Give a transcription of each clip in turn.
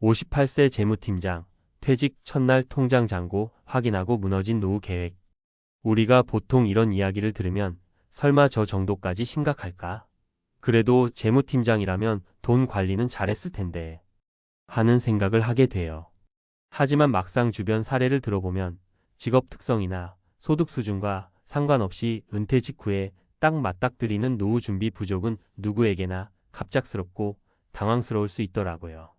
58세 재무팀장, 퇴직 첫날 통장 잔고 확인하고 무너진 노후 계획. 우리가 보통 이런 이야기를 들으면 설마 저 정도까지 심각할까? 그래도 재무팀장이라면 돈 관리는 잘했을 텐데 하는 생각을 하게 돼요. 하지만 막상 주변 사례를 들어보면 직업 특성이나 소득 수준과 상관없이 은퇴 직후에 딱 맞닥뜨리는 노후 준비 부족은 누구에게나 갑작스럽고 당황스러울 수 있더라고요.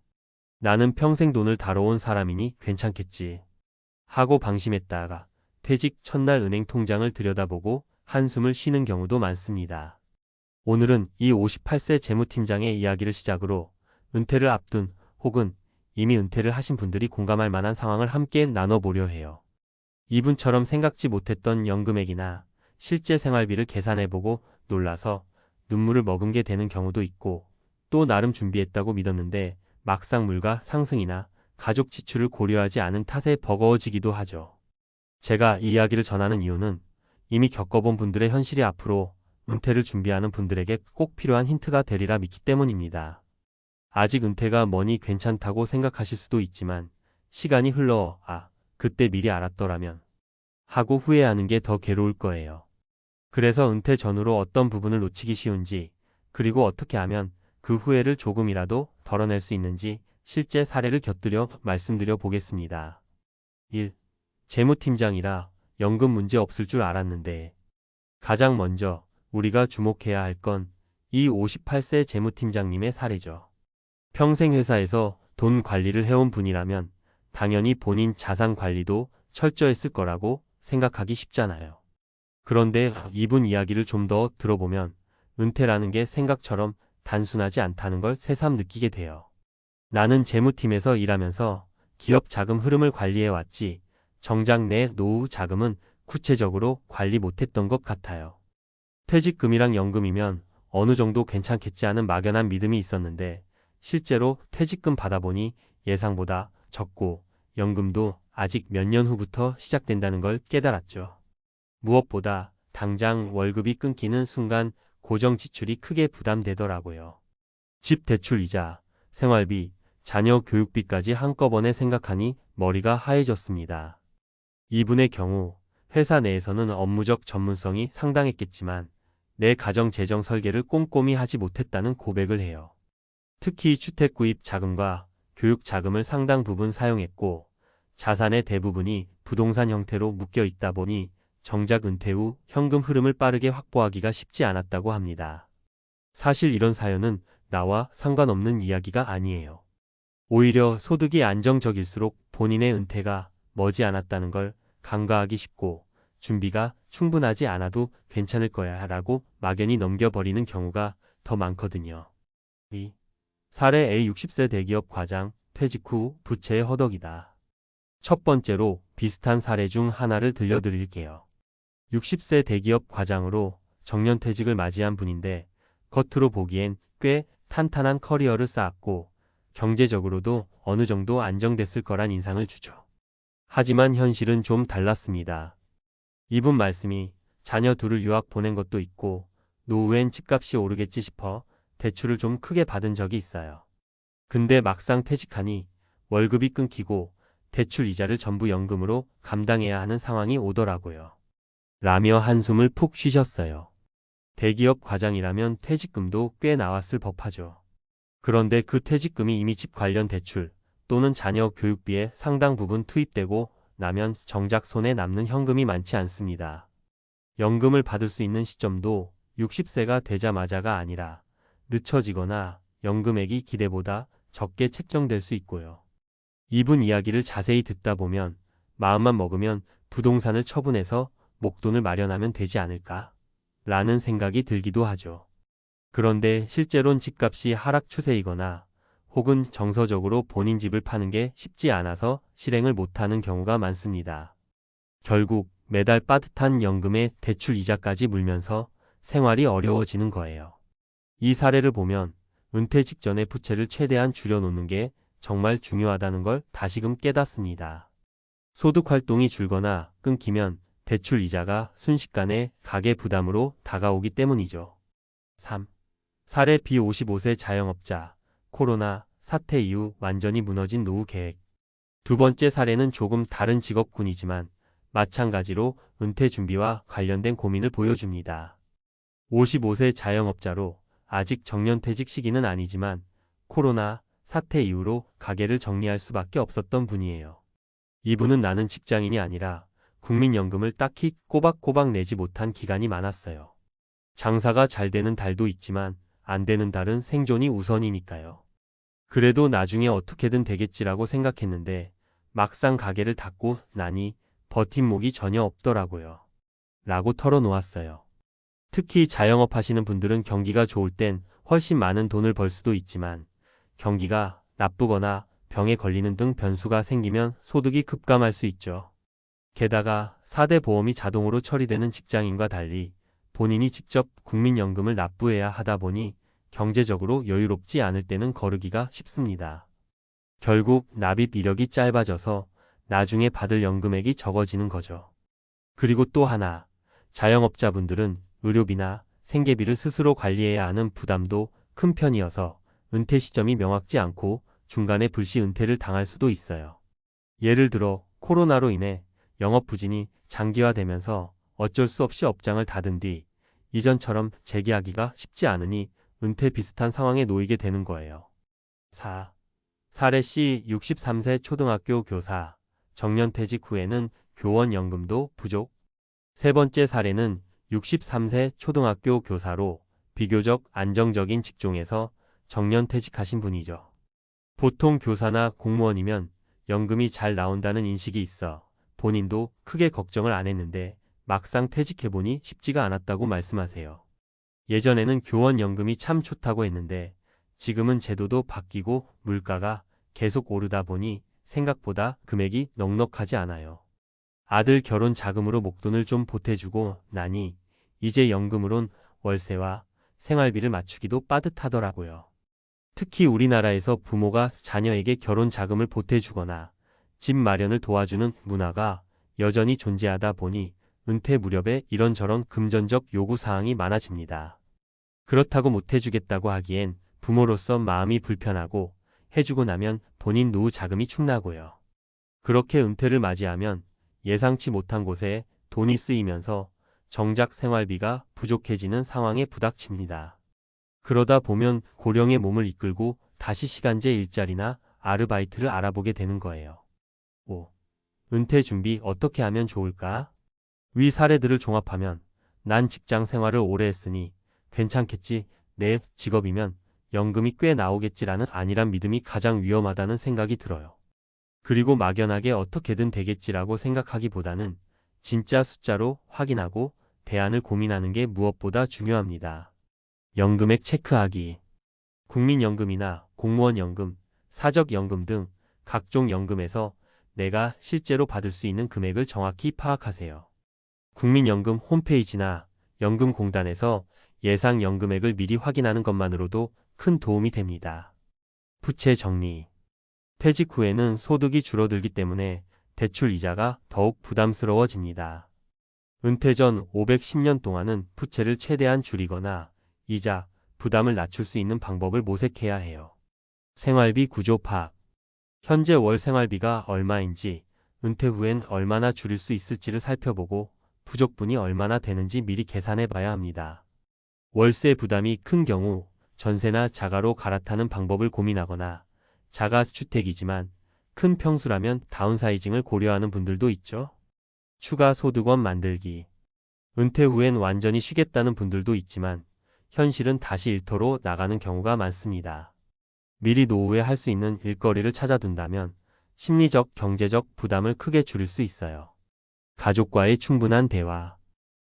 나는 평생 돈을 다뤄온 사람이니 괜찮겠지 하고 방심했다가 퇴직 첫날 은행 통장을 들여다보고 한숨을 쉬는 경우도 많습니다. 오늘은 이 58세 재무팀장의 이야기를 시작으로 은퇴를 앞둔 혹은 이미 은퇴를 하신 분들이 공감할 만한 상황을 함께 나눠보려 해요. 이분처럼 생각지 못했던 연금액이나 실제 생활비를 계산해보고 놀라서 눈물을 머금게 되는 경우도 있고, 또 나름 준비했다고 믿었는데 막상 물가 상승이나 가족 지출을 고려하지 않은 탓에 버거워지기도 하죠. 제가 이 이야기를 전하는 이유는 이미 겪어본 분들의 현실이 앞으로 은퇴를 준비하는 분들에게 꼭 필요한 힌트가 되리라 믿기 때문입니다. 아직 은퇴가 머니 괜찮다고 생각하실 수도 있지만 시간이 흘러 그때 미리 알았더라면 하고 후회하는 게 더 괴로울 거예요. 그래서 은퇴 전후로 어떤 부분을 놓치기 쉬운지, 그리고 어떻게 하면 그 후회를 조금이라도 덜어낼 수 있는지 실제 사례를 곁들여 말씀드려 보겠습니다. 1. 재무팀장이라 연금 문제 없을 줄 알았는데. 가장 먼저 우리가 주목해야 할 건 이 58세 재무팀장님의 사례죠. 평생 회사에서 돈 관리를 해온 분이라면 당연히 본인 자산 관리도 철저했을 거라고 생각하기 쉽잖아요. 그런데 이분 이야기를 좀 더 들어보면 은퇴라는 게 생각처럼 단순하지 않다는 걸 새삼 느끼게 돼요. 나는 재무팀에서 일하면서 기업 자금 흐름을 관리해왔지 정작 내 노후 자금은 구체적으로 관리 못했던 것 같아요. 퇴직금이랑 연금이면 어느 정도 괜찮겠지 하는 막연한 믿음이 있었는데 실제로 퇴직금 받아보니 예상보다 적고 연금도 아직 몇 년 후부터 시작된다는 걸 깨달았죠. 무엇보다 당장 월급이 끊기는 순간 고정 지출이 크게 부담되더라고요. 집 대출 이자, 생활비, 자녀 교육비까지 한꺼번에 생각하니 머리가 하얘졌습니다. 이분의 경우 회사 내에서는 업무적 전문성이 상당했겠지만 내 가정 재정 설계를 꼼꼼히 하지 못했다는 고백을 해요. 특히 주택 구입 자금과 교육 자금을 상당 부분 사용했고 자산의 대부분이 부동산 형태로 묶여 있다 보니 정작 은퇴 후 현금 흐름을 빠르게 확보하기가 쉽지 않았다고 합니다. 사실 이런 사연은 나와 상관없는 이야기가 아니에요. 오히려 소득이 안정적일수록 본인의 은퇴가 머지않았다는 걸 간과하기 쉽고 준비가 충분하지 않아도 괜찮을 거야 라고 막연히 넘겨버리는 경우가 더 많거든요. 2. 사례 A 60세 대기업 과장, 퇴직 후 부채의 허덕이다. 첫 번째로 비슷한 사례 중 하나를 들려드릴게요. 60세 대기업 과장으로 정년퇴직을 맞이한 분인데 겉으로 보기엔 꽤 탄탄한 커리어를 쌓았고 경제적으로도 어느 정도 안정됐을 거란 인상을 주죠. 하지만 현실은 좀 달랐습니다. 이분 말씀이 자녀 둘을 유학 보낸 것도 있고 노후엔 집값이 오르겠지 싶어 대출을 좀 크게 받은 적이 있어요. 근데 막상 퇴직하니 월급이 끊기고 대출 이자를 전부 연금으로 감당해야 하는 상황이 오더라고요. 라며 한숨을 푹 쉬셨어요. 대기업 과장이라면 퇴직금도 꽤 나왔을 법하죠. 그런데 그 퇴직금이 이미 집 관련 대출 또는 자녀 교육비에 상당 부분 투입되고 나면 정작 손에 남는 현금이 많지 않습니다. 연금을 받을 수 있는 시점도 60세가 되자마자가 아니라 늦춰지거나 연금액이 기대보다 적게 책정될 수 있고요. 이분 이야기를 자세히 듣다 보면 마음만 먹으면 부동산을 처분해서 목돈을 마련하면 되지 않을까? 라는 생각이 들기도 하죠. 그런데 실제로는 집값이 하락 추세이거나 혹은 정서적으로 본인 집을 파는 게 쉽지 않아서 실행을 못하는 경우가 많습니다. 결국 매달 빠듯한 연금에 대출 이자까지 물면서 생활이 어려워지는 거예요. 이 사례를 보면 은퇴 직전에 부채를 최대한 줄여놓는 게 정말 중요하다는 걸 다시금 깨닫습니다. 소득 활동이 줄거나 끊기면 대출 이자가 순식간에 가계 부담으로 다가오기 때문이죠. 3. 사례 B 55세 자영업자, 코로나 사태 이후 완전히 무너진 노후 계획. 두 번째 사례는 조금 다른 직업군이지만 마찬가지로 은퇴 준비와 관련된 고민을 보여줍니다. 55세 자영업자로 아직 정년퇴직 시기는 아니지만 코로나 사태 이후로 가게를 정리할 수밖에 없었던 분이에요. 이분은 나는 직장인이 아니라 국민연금을 딱히 꼬박꼬박 내지 못한 기간이 많았어요. 장사가 잘 되는 달도 있지만 안 되는 달은 생존이 우선이니까요. 그래도 나중에 어떻게든 되겠지라고 생각했는데 막상 가게를 닫고 나니 버팀목이 전혀 없더라고요. 라고 털어놓았어요. 특히 자영업 하시는 분들은 경기가 좋을 땐 훨씬 많은 돈을 벌 수도 있지만 경기가 나쁘거나 병에 걸리는 등 변수가 생기면 소득이 급감할 수 있죠. 게다가 4대 보험이 자동으로 처리되는 직장인과 달리 본인이 직접 국민연금을 납부해야 하다 보니 경제적으로 여유롭지 않을 때는 거르기가 쉽습니다. 결국 납입 이력이 짧아져서 나중에 받을 연금액이 적어지는 거죠. 그리고 또 하나, 자영업자분들은 의료비나 생계비를 스스로 관리해야 하는 부담도 큰 편이어서 은퇴 시점이 명확지 않고 중간에 불시 은퇴를 당할 수도 있어요. 예를 들어 코로나로 인해 영업 부진이 장기화되면서 어쩔 수 없이 업장을 닫은 뒤 이전처럼 재기하기가 쉽지 않으니 은퇴 비슷한 상황에 놓이게 되는 거예요. 4. 사례 C 63세 초등학교 교사, 정년퇴직 후에는 교원연금도 부족. 세 번째 사례는 63세 초등학교 교사로 비교적 안정적인 직종에서 정년퇴직하신 분이죠. 보통 교사나 공무원이면 연금이 잘 나온다는 인식이 있어 본인도 크게 걱정을 안 했는데 막상 퇴직해보니 쉽지가 않았다고 말씀하세요. 예전에는 교원연금이 참 좋다고 했는데 지금은 제도도 바뀌고 물가가 계속 오르다 보니 생각보다 금액이 넉넉하지 않아요. 아들 결혼 자금으로 목돈을 좀 보태주고 나니 이제 연금으론 월세와 생활비를 맞추기도 빠듯하더라고요. 특히 우리나라에서 부모가 자녀에게 결혼 자금을 보태주거나 집 마련을 도와주는 문화가 여전히 존재하다 보니 은퇴 무렵에 이런저런 금전적 요구사항이 많아집니다. 그렇다고 못해주겠다고 하기엔 부모로서 마음이 불편하고 해주고 나면 본인 노후 자금이 축나고요. 그렇게 은퇴를 맞이하면 예상치 못한 곳에 돈이 쓰이면서 정작 생활비가 부족해지는 상황에 부닥칩니다. 그러다 보면 고령의 몸을 이끌고 다시 시간제 일자리나 아르바이트를 알아보게 되는 거예요. 5. 은퇴 준비 어떻게 하면 좋을까? 위 사례들을 종합하면 난 직장 생활을 오래 했으니 괜찮겠지, 내 직업이면 연금이 꽤 나오겠지라는 안일한 믿음이 가장 위험하다는 생각이 들어요. 그리고 막연하게 어떻게든 되겠지라고 생각하기보다는 진짜 숫자로 확인하고 대안을 고민하는 게 무엇보다 중요합니다. 연금액 체크하기. 국민연금이나 공무원연금, 사적연금 등 각종 연금에서 내가 실제로 받을 수 있는 금액을 정확히 파악하세요. 국민연금 홈페이지나 연금공단에서 예상 연금액을 미리 확인하는 것만으로도 큰 도움이 됩니다. 부채 정리. 퇴직 후에는 소득이 줄어들기 때문에 대출 이자가 더욱 부담스러워집니다. 은퇴 전 510년 동안은 부채를 최대한 줄이거나 이자, 부담을 낮출 수 있는 방법을 모색해야 해요. 생활비 구조 파악. 현재 월 생활비가 얼마인지, 은퇴 후엔 얼마나 줄일 수 있을지를 살펴보고 부족분이 얼마나 되는지 미리 계산해 봐야 합니다. 월세 부담이 큰 경우 전세나 자가로 갈아타는 방법을 고민하거나 자가주택이지만 큰 평수라면 다운사이징을 고려하는 분들도 있죠. 추가 소득원 만들기. 은퇴 후엔 완전히 쉬겠다는 분들도 있지만 현실은 다시 일터로 나가는 경우가 많습니다. 미리 노후에 할 수 있는 일거리를 찾아둔다면 심리적, 경제적 부담을 크게 줄일 수 있어요. 가족과의 충분한 대화.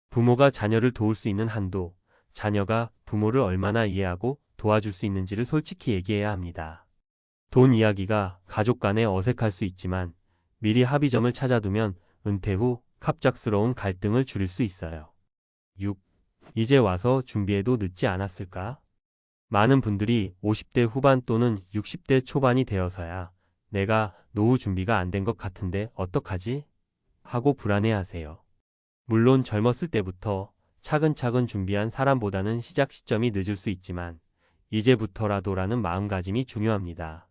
부모가 자녀를 도울 수 있는 한도, 자녀가 부모를 얼마나 이해하고 도와줄 수 있는지를 솔직히 얘기해야 합니다. 돈 이야기가 가족 간에 어색할 수 있지만 미리 합의점을 찾아두면 은퇴 후 갑작스러운 갈등을 줄일 수 있어요. 6. 이제 와서 준비해도 늦지 않았을까? 많은 분들이 50대 후반 또는 60대 초반이 되어서야 내가 노후 준비가 안 된 것 같은데 어떡하지? 하고 불안해하세요. 물론 젊었을 때부터 차근차근 준비한 사람보다는 시작 시점이 늦을 수 있지만 이제부터라도라는 마음가짐이 중요합니다.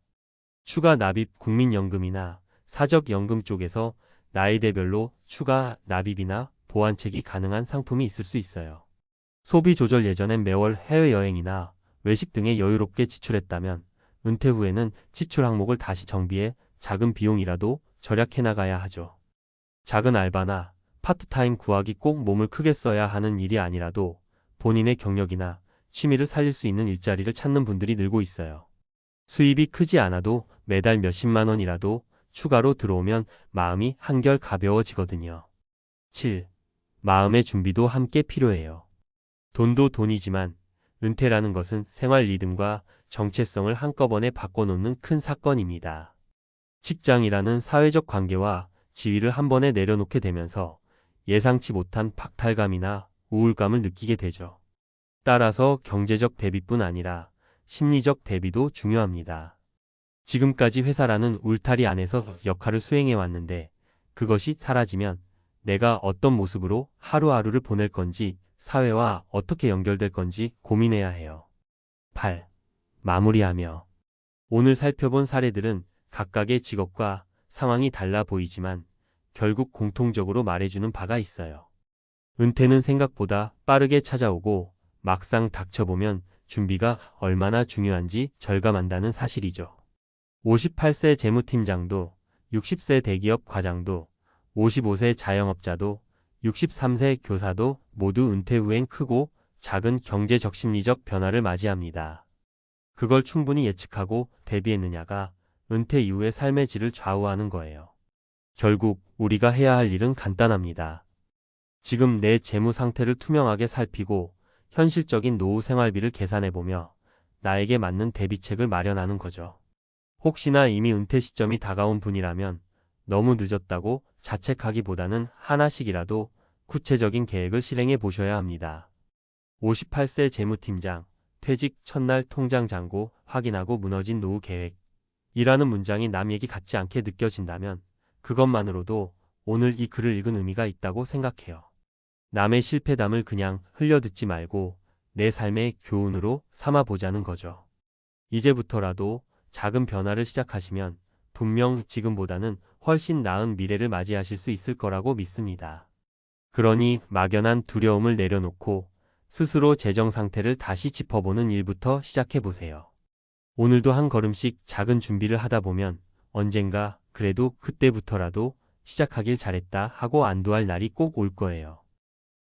추가 납입 국민연금이나 사적연금 쪽에서 나이대별로 추가 납입이나 보완책이 가능한 상품이 있을 수 있어요. 소비 조절 예전엔 매월 해외여행이나 외식 등에 여유롭게 지출했다면 은퇴 후에는 지출 항목을 다시 정비해 작은 비용이라도 절약해 나가야 하죠. 작은 알바나 파트타임 구하기 꼭 몸을 크게 써야 하는 일이 아니라도 본인의 경력이나 취미를 살릴 수 있는 일자리를 찾는 분들이 늘고 있어요. 수입이 크지 않아도 매달 몇십만 원이라도 추가로 들어오면 마음이 한결 가벼워지거든요. 7. 마음의 준비도 함께 필요해요. 돈도 돈이지만 은퇴라는 것은 생활 리듬과 정체성을 한꺼번에 바꿔놓는 큰 사건입니다. 직장이라는 사회적 관계와 지위를 한 번에 내려놓게 되면서 예상치 못한 박탈감이나 우울감을 느끼게 되죠. 따라서 경제적 대비뿐 아니라 심리적 대비도 중요합니다. 지금까지 회사라는 울타리 안에서 역할을 수행해 왔는데 그것이 사라지면 내가 어떤 모습으로 하루하루를 보낼 건지 사회와 어떻게 연결될 건지 고민해야 해요. 8. 마무리하며 오늘 살펴본 사례들은 각각의 직업과 상황이 달라 보이지만 결국 공통적으로 말해주는 바가 있어요. 은퇴는 생각보다 빠르게 찾아오고 막상 닥쳐보면 준비가 얼마나 중요한지 절감한다는 사실이죠. 58세 재무팀장도, 60세 대기업 과장도, 55세 자영업자도, 63세 교사도 모두 은퇴 후엔 크고 작은 경제적 심리적 변화를 맞이합니다. 그걸 충분히 예측하고 대비했느냐가 은퇴 이후의 삶의 질을 좌우하는 거예요. 결국 우리가 해야 할 일은 간단합니다. 지금 내 재무 상태를 투명하게 살피고 현실적인 노후 생활비를 계산해보며 나에게 맞는 대비책을 마련하는 거죠. 혹시나 이미 은퇴 시점이 다가온 분이라면 너무 늦었다고 자책하기보다는 하나씩이라도 구체적인 계획을 실행해 보셔야 합니다. 58세 재무팀장, 퇴직 첫날 통장 잔고 확인하고 무너진 노후 계획. 이라는 문장이 남 얘기 같지 않게 느껴진다면 그것만으로도 오늘 이 글을 읽은 의미가 있다고 생각해요. 남의 실패담을 그냥 흘려듣지 말고 내 삶의 교훈으로 삼아보자는 거죠. 이제부터라도 작은 변화를 시작하시면 분명 지금보다는 훨씬 나은 미래를 맞이하실 수 있을 거라고 믿습니다. 그러니 막연한 두려움을 내려놓고 스스로 재정 상태를 다시 짚어보는 일부터 시작해보세요. 오늘도 한 걸음씩 작은 준비를 하다 보면 언젠가 그래도 그때부터라도 시작하길 잘했다 하고 안도할 날이 꼭 올 거예요.